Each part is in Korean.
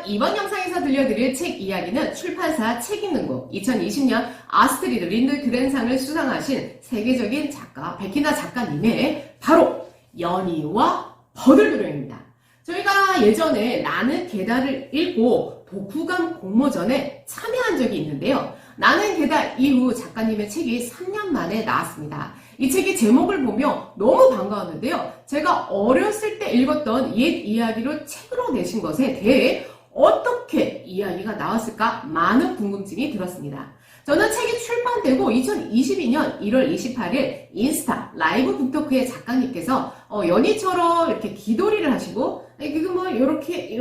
이번 영상에서 들려드릴 책 이야기는 출판사 책 읽는 곳 2020년 아스트리드 린드그렌상을 수상하신 세계적인 작가 베키나 작가님의 바로 연희와 버들도령입니다. 저희가 예전에 나는 계다를 읽고 독후감 공모전에 참여한 적이 있는데요. 나는 계다 이후 작가님의 책이 3년 만에 나왔습니다. 이 책의 제목을 보며 너무 반가웠는데요. 제가 어렸을 때 읽었던 옛 이야기로 책으로 내신 것에 대해 어떻게 이야기가 나왔을까 많은 궁금증이 들었습니다. 저는 책이 출판되고 2022년 1월 28일 인스타 라이브 북토크의 작가님께서 연희처럼 이렇게 기도리를 하시고 이거 뭐 이렇게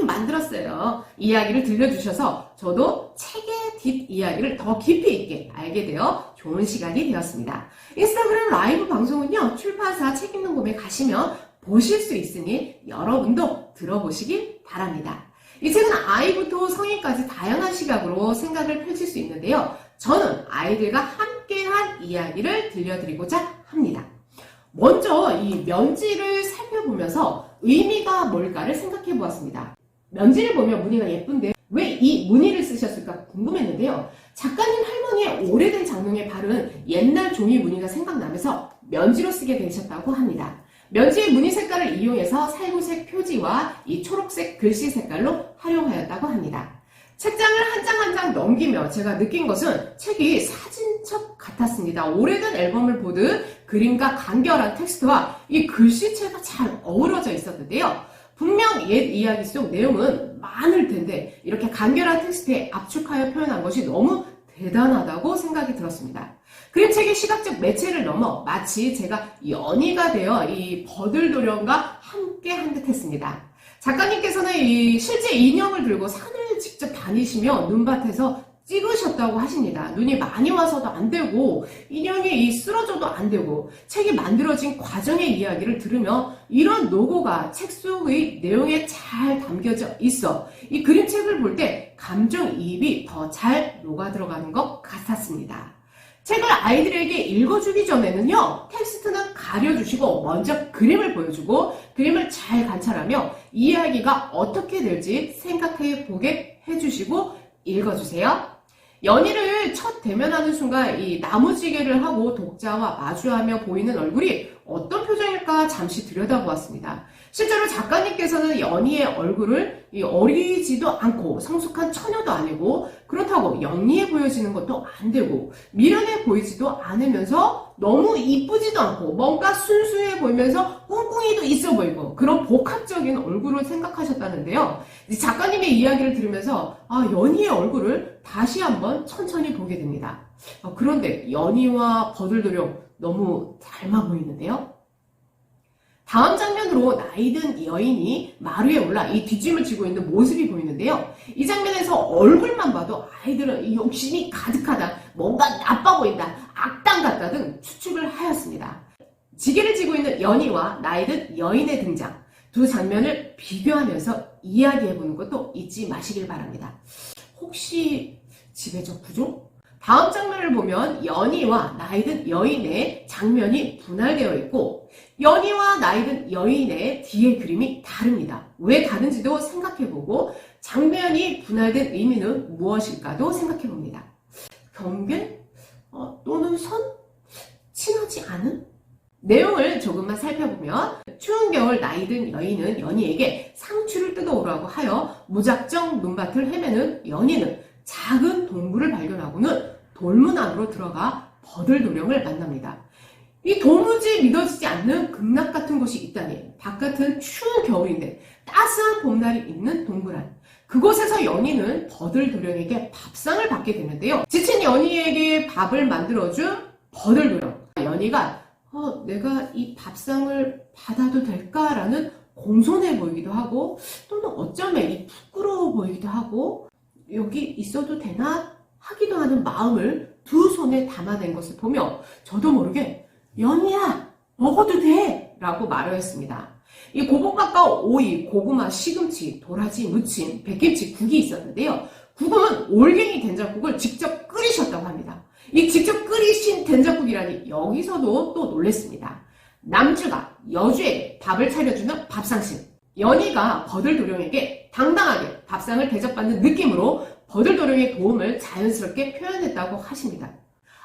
만들었어요. 이야기를 들려주셔서 저도 책의 뒷이야기를 더 깊이 있게 알게 되어 좋은 시간이 되었습니다. 인스타그램 라이브 방송은요. 출판사 책 읽는 곳에 가시면 보실 수 있으니 여러분도 들어보시길 바랍니다. 이 책은 아이부터 성인까지 다양한 시각으로 생각을 펼칠 수 있는데요. 저는 아이들과 함께한 이야기를 들려드리고자 합니다. 먼저 이 면지를 살펴보면서 의미가 뭘까를 생각해 보았습니다. 면지를 보면 무늬가 예쁜데 왜 이 무늬를 쓰셨을까 궁금했는데요. 작가님 할머니의 오래된 장롱에 바른 옛날 종이 무늬가 생각나면서 면지로 쓰게 되셨다고 합니다. 면지의 무늬 색깔을 이용해서 살구색 표지와 이 초록색 글씨 색깔로 활용하였다고 합니다. 책장을 한 장 한 장 넘기며 제가 느낀 것은 책이 사진첩 같았습니다. 오래된 앨범을 보듯 그림과 간결한 텍스트와 이 글씨체가 잘 어우러져 있었는데요. 분명 옛 이야기 속 내용은 많을 텐데 이렇게 간결한 텍스트에 압축하여 표현한 것이 너무 대단하다고 생각이 들었습니다. 그림책의 시각적 매체를 넘어 마치 제가 연희가 되어 이 버들도령과 함께 한 듯 했습니다. 작가님께서는 이 실제 인형을 들고 산을 직접 다니시며 눈밭에서 찍으셨다고 하십니다. 눈이 많이 와서도 안 되고 인형이 쓰러져도 안 되고 책이 만들어진 과정의 이야기를 들으며 이런 노고가 책 속의 내용에 잘 담겨져 있어 이 그림책을 볼 때 감정이입이 더 잘 녹아들어가는 것 같았습니다. 책을 아이들에게 읽어주기 전에는요. 텍스트는 가려주시고 먼저 그림을 보여주고 그림을 잘 관찰하며 이야기가 어떻게 될지 생각해 보게 해주시고 읽어주세요. 연희를 첫 대면하는 순간 이 나무지게를 하고 독자와 마주하며 보이는 얼굴이 어떤 표정일까 잠시 들여다보았습니다. 실제로 작가님께서는 연희의 얼굴을 어리지도 않고 성숙한 처녀도 아니고 그렇다고 영리해 보여지는 것도 안 되고 미련해 보이지도 않으면서 너무 이쁘지도 않고 뭔가 순수해 보이면서 꿍꿍이도 있어 보이고 그런 복합적인 얼굴을 생각하셨다는데요. 작가님의 이야기를 들으면서 연희의 얼굴을 다시 한번 천천히 보게 됩니다. 그런데 연희와 버들도령 너무 닮아 보이는데요. 다음 장면으로 나이든 여인이 마루에 올라 이 뒷짐을 지고 있는 모습이 보이는데요. 이 장면에서 얼굴만 봐도 아이들은 욕심이 가득하다, 뭔가 나빠 보인다, 악당 같다 등 추측을 하였습니다. 지게를 지고 있는 연희와 나이든 여인의 등장, 두 장면을 비교하면서 이야기해보는 것도 잊지 마시길 바랍니다. 혹시 지배적 구조? 다음 장면을 보면 연희와 나이든 여인의 장면이 분할되어 있고 연희와 나이든 여인의 뒤의 그림이 다릅니다. 왜 다른지도 생각해보고 장면이 분할된 의미는 무엇일까도 생각해봅니다. 경계? 또는 선? 친하지 않은? 내용을 조금만 살펴보면 추운 겨울 나이든 여인은 연희에게 상추를 뜯어오라고 하여 무작정 눈밭을 헤매는 연희는 작은 동굴을 발견하고는 돌문 안으로 들어가 버들도령을 만납니다. 이 도무지 믿어지지 않는 극락 같은 곳이 있다니 바깥은 추운 겨울인데 따스한 봄날이 있는 동굴 안 그곳에서 연희는 버들도령에게 밥상을 받게 되는데요. 지친 연희에게 밥을 만들어준 버들도령 연희가 내가 이 밥상을 받아도 될까라는 공손해 보이기도 하고 또는 어쩌면 이 부끄러워 보이기도 하고 여기 있어도 되나 하기도 하는 마음을 두 손에 담아낸 것을 보며 저도 모르게 연희야 먹어도 돼 라고 말하였습니다. 이 고복 가까운 오이, 고구마, 시금치, 도라지, 무침, 백김치, 국이 있었는데요. 국은 올갱이 된장국을 직접 끓이셨다고 합니다. 이 직접 끓이신 된장국이라니 여기서도 또 놀랬습니다. 남주가 여주에게 밥을 차려주는 밥상신. 연희가 버들도령에게 당당하게 밥상을 대접받는 느낌으로 버들도령의 도움을 자연스럽게 표현했다고 하십니다.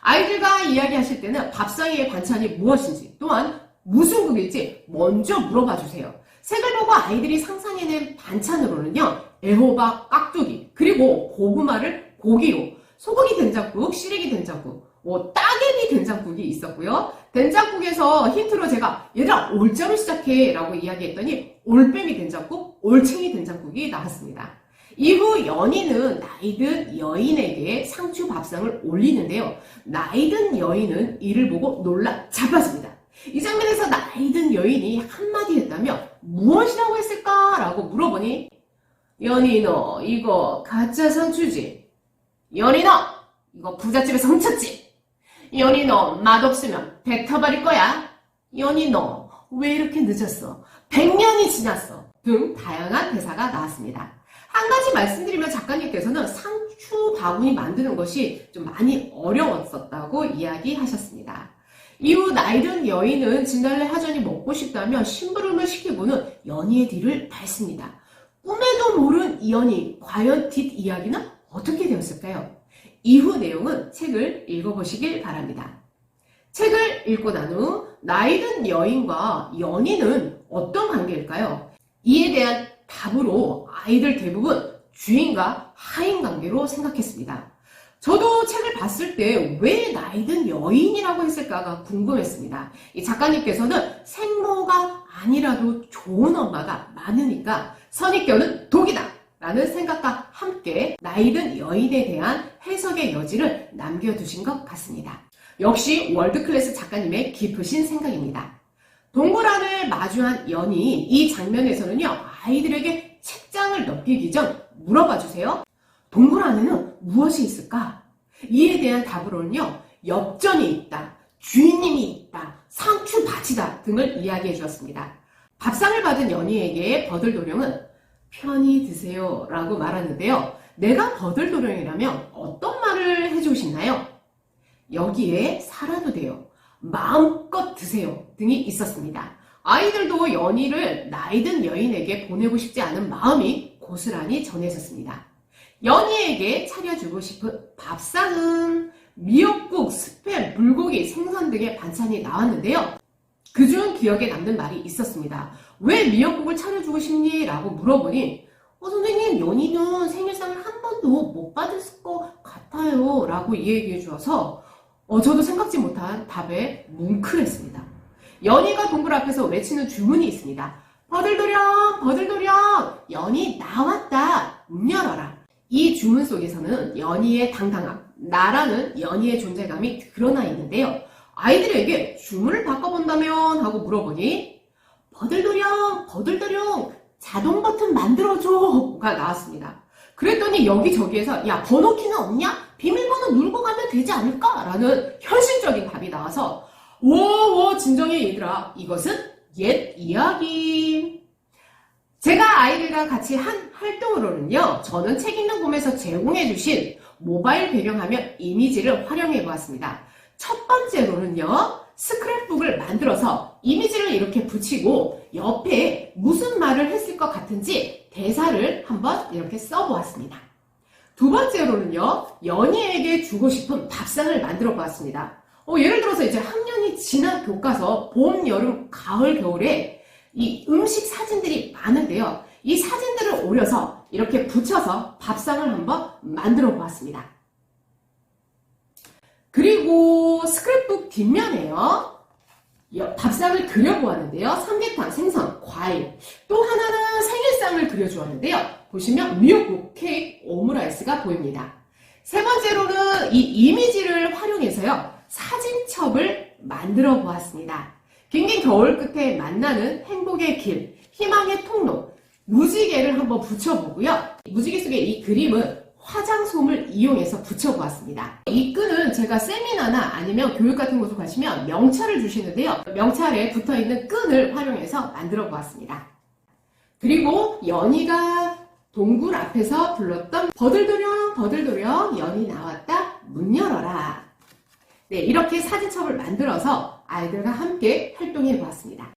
아이들과 이야기하실 때는 밥상 위의 반찬이 무엇인지 또한 무슨 국일지 먼저 물어봐 주세요. 색을 보고 아이들이 상상해낸 반찬으로는요, 애호박, 깍두기, 그리고 고구마를 고기로, 소고기 된장국, 시래기 된장국, 따개비 된장국이 있었고요. 된장국에서 힌트로 제가 얘들아 올자로 시작해 라고 이야기했더니 올빼미 된장국, 올챙이 된장국이 나왔습니다. 이후 연희는 나이든 여인에게 상추 밥상을 올리는데요. 나이든 여인은 이를 보고 놀라 자빠집니다. 이 장면에서 나이든 여인이 한마디 했다며 무엇이라고 했을까라고 물어보니 연희 너 이거 가짜 상추지? 연희 너 이거 부잣집에서 훔쳤지? 연희 너 맛없으면 뱉어버릴 거야? 연희 너 왜 이렇게 늦었어? 100년이 지났어. 등 다양한 대사가 나왔습니다. 한 가지 말씀드리면 작가님께서는 상추 바구니 만드는 것이 좀 많이 어려웠었다고 이야기하셨습니다. 이후 나이든 여인은 진달래 하전이 먹고 싶다며 심부름을 시키고는 연희의 뒤를 밟습니다. 꿈에도 모른 연희, 과연 뒷이야기는 어떻게 되었을까요? 이후 내용은 책을 읽어보시길 바랍니다. 책을 읽고 난 후 나이든 여인과 연희는 어떤 관계일까요? 이에 대한 답으로 아이들 대부분 주인과 하인 관계로 생각했습니다. 저도 책을 봤을 때 왜 나이든 여인이라고 했을까가 궁금했습니다. 이 작가님께서는 생모가 아니라도 좋은 엄마가 많으니까 선입견은 독이다 라는 생각과 함께 나이든 여인에 대한 해석의 여지를 남겨두신 것 같습니다. 역시 월드클래스 작가님의 깊으신 생각입니다. 동굴안을 마주한 연희, 이 장면에서는요, 아이들에게 책장을 넘기기 전 물어봐 주세요. 동굴 안에는 무엇이 있을까? 이에 대한 답으로는요, 엽전이 있다, 주인님이 있다, 상추밭이다 등을 이야기해 주었습니다. 밥상을 받은 연희에게 버들도령은 편히 드세요 라고 말하는데요. 내가 버들도령이라면 어떤 말을 해주고 싶나요? 여기에 살아도 돼요. 마음껏 드세요 등이 있었습니다. 아이들도 연희를 나이든 여인에게 보내고 싶지 않은 마음이 고스란히 전해졌습니다. 연희에게 차려주고 싶은 밥상은 미역국, 스팸, 불고기, 생선 등의 반찬이 나왔는데요. 그중 기억에 남는 말이 있었습니다. 왜 미역국을 차려주고 싶니? 라고 물어보니 선생님 연희는 생일상을 한 번도 못 받았을 것 같아요 라고 이야기해 주어서 저도 생각지 못한 답에 뭉클했습니다. 연희가 동굴 앞에서 외치는 주문이 있습니다. 버들도령, 버들도령, 연희 나왔다, 문 열어라. 이 주문 속에서는 연희의 당당함, 나라는 연희의 존재감이 드러나 있는데요. 아이들에게 주문을 바꿔본다면 하고 물어보니 버들도령, 버들도령, 자동 버튼 만들어줘가 나왔습니다. 그랬더니 여기저기에서 야 번호키는 없냐? 비밀번호 누르고 가면 되지 않을까? 라는 현실적인 답이 나와서 오 진정해 얘들아, 이것은 옛 이야기. 제가 아이들과 같이 한 활동으로는요, 저는 책 읽는 곰에서 제공해주신 모바일 배경화면 이미지를 활용해 보았습니다. 첫 번째로는요, 스크랩북을 만들어서 이미지를 이렇게 붙이고 옆에 무슨 말을 했을 것 같은지 대사를 한번 이렇게 써보았습니다. 두 번째로는요, 연희에게 주고 싶은 밥상을 만들어 보았습니다. 예를 들어서 이제 학년이 지난 교과서 봄, 여름, 가을, 겨울에 이 음식 사진들이 많은데요. 이 사진들을 올려서 이렇게 붙여서 밥상을 한번 만들어 보았습니다. 그리고 스크랩북 뒷면에요, 밥상을 그려보았는데요. 삼계탕, 생선, 과일, 또 하나는 생일상을 그려주었는데요. 보시면 미역국, 케이크, 오므라이스가 보입니다. 세 번째로는 이 이미지를 활용해서요, 사진첩을 만들어 보았습니다. 긴긴 겨울 끝에 만나는 행복의 길, 희망의 통로, 무지개를 한번 붙여보고요. 무지개 속에 이 그림은 화장솜을 이용해서 붙여보았습니다. 이 끈은 제가 세미나나 아니면 교육 같은 곳에 가시면 명찰을 주시는데요. 명찰에 붙어있는 끈을 활용해서 만들어 보았습니다. 그리고 연희가 동굴 앞에서 불렀던 버들도령 버들도령 연희 나왔다 문 열어라. 네, 이렇게 사진첩을 만들어서 아이들과 함께 활동해 보았습니다.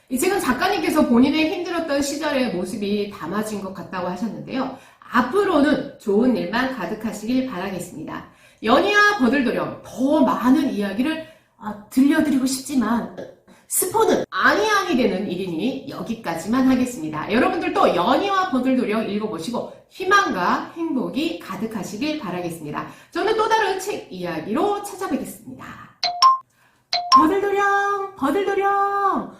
이 책은 작가님께서 본인의 힘들었던 시절의 모습이 담아진 것 같다고 하셨는데요. 앞으로는 좋은 일만 가득하시길 바라겠습니다. 연희와 버들도령 더 많은 이야기를 들려드리고 싶지만 스포는 아니 되는 일이니 여기까지만 하겠습니다. 여러분들도 연희와 버들도령 읽어보시고 희망과 행복이 가득하시길 바라겠습니다. 저는 또 다른 책 이야기로 찾아뵙겠습니다. 버들도령